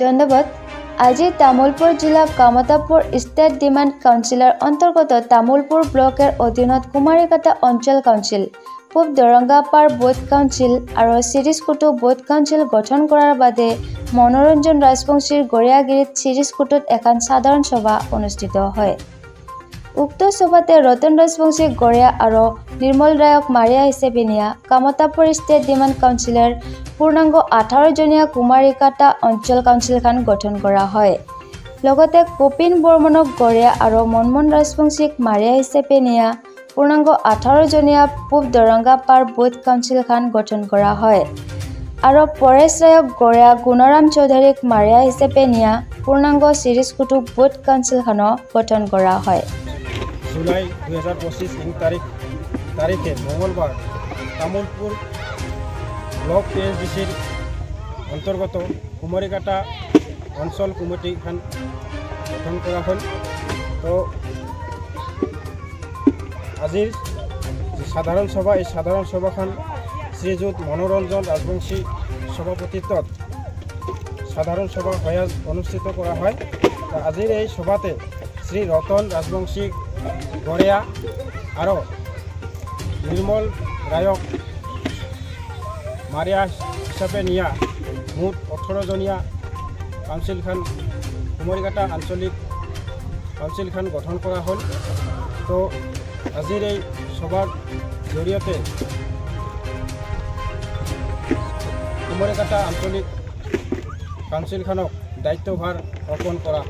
ধন্যবাদ। আজি তামুলপুৰ জিলা কামতাপুৰ স্টেট ডিমান্ড কাউন্সিলৰ অন্তৰ্গত তামুলপুৰ ব্লকেৰ অধীনত কুমাৰীকাটা অঞ্চল কাউন্সিল, পূব দৰঙ্গাপাৰ বুথ কাউন্সিল আৰু চিৰিজকুটু বুথ কাউন্সিল গঠন কৰাৰ বাদে মনোৰঞ্জন ৰাজবংশীৰ গড়িয়াগিৰিত চিৰিজকুটুত এখন সাধাৰণ সভা অনুষ্ঠিত হয়। উক্ত সভাতে ৰতন ৰাজবংশী গড়িয়া আৰু নিৰ্মল ৰায়ক মাৰিয়া হিচাপে নিয়া কামতাপুৰ ষ্টেট ডিমান্ড কাউন্সিলৰ পূৰ্ণাংগ 18জনীয়া কুমাৰীকাটা অঞ্চল কাউন্সিলখন গঠন কৰা হয়। লগতে কপিন বৰ্মনক গড়িয়া আৰু মনমোহন ৰাজবংশীক মাৰিয়া হিচাপে নিয়া পূৰ্ণাংগ 18জনীয়া পূব দৰঙ্গাপাৰ বুথ কাউন্সিলখন গঠন কৰা হয়। আৰু পৰেশ ৰায়ক গড়িয়া গুণৰাম চৌধুৰীক মাৰিয়া হিচাপে নিয়া পূৰ্ণাংগ চিৰিজকুটু বুথ কাউন্সিলখন গঠন কৰা হয়। জুলাই 2025 তাৰিখে মঙ্গলবাৰ তামুলপুৰ ব্লক PSDCৰ অন্তৰ্গত কুমাৰীকাটা অঞ্চল কমিটিখন গঠন কৰা হ'ল। তো আজিৰ সাধারণ সভা, এই সাধারণ সভাখন শ্রীযুত মনোরঞ্জন রাজবংশী সভাপতিত্বত সাধারণ সভা হয়ে অনুষ্ঠিত করা হয়। আজির এই সভাতে শ্রী রতন রাজবংশী গড়িয়া আর নির্মল রায়ক মারিয়া হিসাবে নিয়া মুঠ 18জনীয়া কাউন্সিলখন কুমাৰীকাটা আঞ্চলিক কাউন্সিলখন গঠন কৰা হল। তো আজিৰ এই সভাৰ জৰিয়তে কুমাৰীকাটা আঞ্চলিক কাউন্সিলখনক দায়িত্বভাৰ অৰ্পণ কৰা